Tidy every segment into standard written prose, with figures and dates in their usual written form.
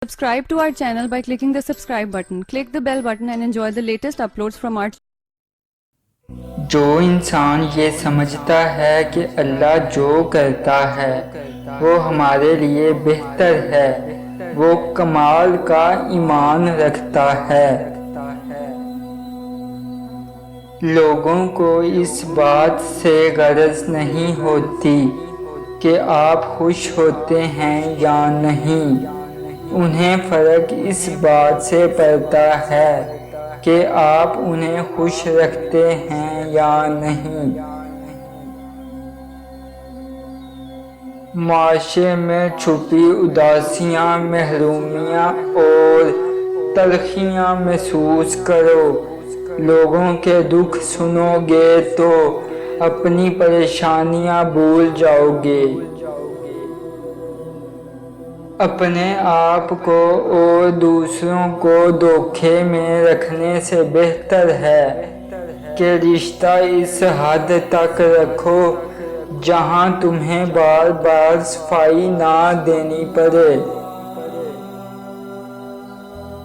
Subscribe to our channel by clicking the subscribe button. Click the bell button and enjoy the latest uploads from our جو انسان یہ سمجھتا ہے کہ اللہ جو کرتا ہے وہ ہمارے لیے بہتر ہے، وہ کمال کا ایمان رکھتا ہے۔ لوگوں کو اس بات سے غرض نہیں ہوتی کہ آپ خوش ہوتے ہیں یا نہیں، انہیں فرق اس بات سے پڑتا ہے کہ آپ انہیں خوش رکھتے ہیں یا نہیں۔ معاشرے میں چھپی اداسیاں، محرومیاں اور تلخیاں محسوس کرو۔ لوگوں کے دکھ سنو گے تو اپنی پریشانیاں بھول جاؤ گے۔ اپنے آپ کو اور دوسروں کو دھوکے میں رکھنے سے بہتر ہے کہ رشتہ اس حد تک رکھو جہاں تمہیں بار بار صفائی نہ دینی پڑے۔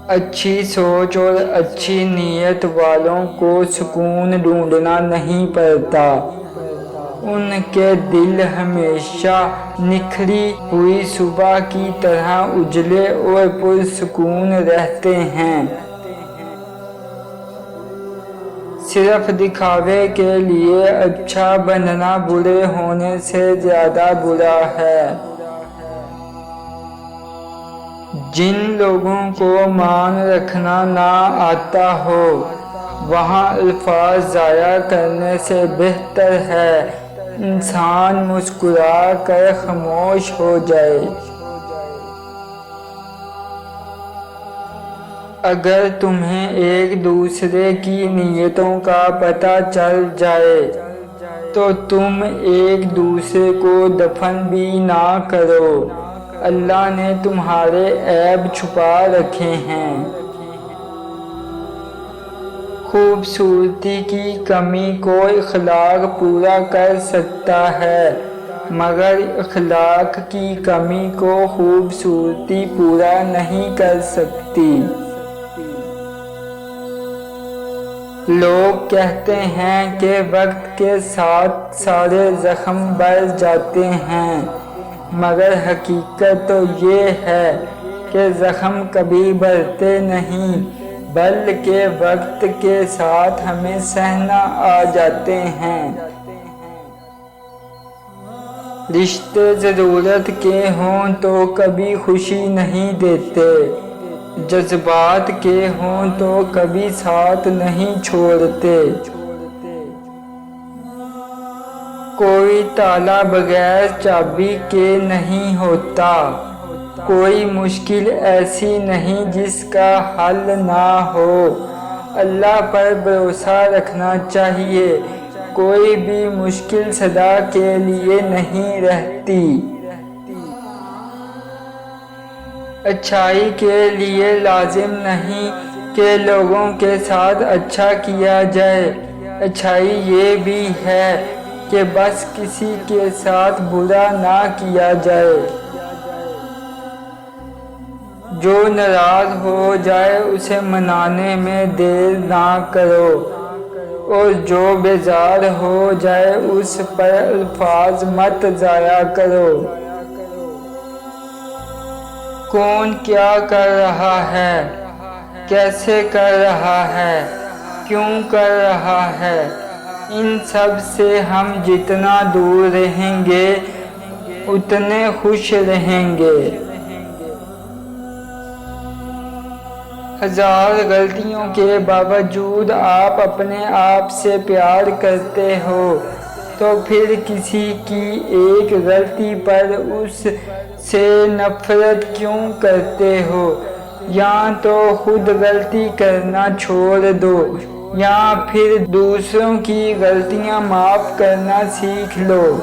اچھی سوچ اور اچھی نیت والوں کو سکون ڈھونڈنا نہیں پڑتا، ان کے دل ہمیشہ نکھری ہوئی صبح کی طرح اجلے اور پرسکون رہتے ہیں۔ صرف دکھاوے کے لیے اچھا بننا برے ہونے سے زیادہ برا ہے۔ جن لوگوں کو مان رکھنا نہ آتا ہو وہاں الفاظ ضائع کرنے سے بہتر ہے انسان مسکرا کر خاموش ہو جائے۔ اگر تمہیں ایک دوسرے کی نیتوں کا پتہ چل جائے تو تم ایک دوسرے کو دفن بھی نہ کرو، اللہ نے تمہارے عیب چھپا رکھے ہیں۔ خوبصورتی کی کمی کو اخلاق پورا کر سکتا ہے مگر اخلاق کی کمی کو خوبصورتی پورا نہیں کر سکتی۔ لوگ کہتے ہیں کہ وقت کے ساتھ سارے زخم بھر جاتے ہیں مگر حقیقت تو یہ ہے کہ زخم کبھی بھرتے نہیں بلکہ وقت کے ساتھ ہمیں سہنا آ جاتے ہیں۔ رشتے ضرورت کے ہوں تو کبھی خوشی نہیں دیتے، جذبات کے ہوں تو کبھی ساتھ نہیں چھوڑتے۔ کوئی تالا بغیر چابی کے نہیں ہوتا، کوئی مشکل ایسی نہیں جس کا حل نہ ہو۔ اللہ پر بھروسہ رکھنا چاہیے، کوئی بھی مشکل سدا کے لیے نہیں رہتی۔ اچھائی کے لیے لازم نہیں کہ لوگوں کے ساتھ اچھا کیا جائے، اچھائی یہ بھی ہے کہ بس کسی کے ساتھ برا نہ کیا جائے۔ جو ناراض ہو جائے اسے منانے میں دیر نہ کرو اور جو بیزار ہو جائے اس پر الفاظ مت ضائع کرو۔ کون کیا کر رہا ہے، کیسے کر رہا ہے، کیوں کر رہا ہے، ان سب سے ہم جتنا دور رہیں گے اتنے خوش رہیں گے۔ ہزار غلطیوں کے باوجود آپ اپنے آپ سے پیار کرتے ہو تو پھر کسی کی ایک غلطی پر اس سے نفرت کیوں کرتے ہو؟ یا تو خود غلطی کرنا چھوڑ دو یا پھر دوسروں کی غلطیاں معاف کرنا سیکھ لو۔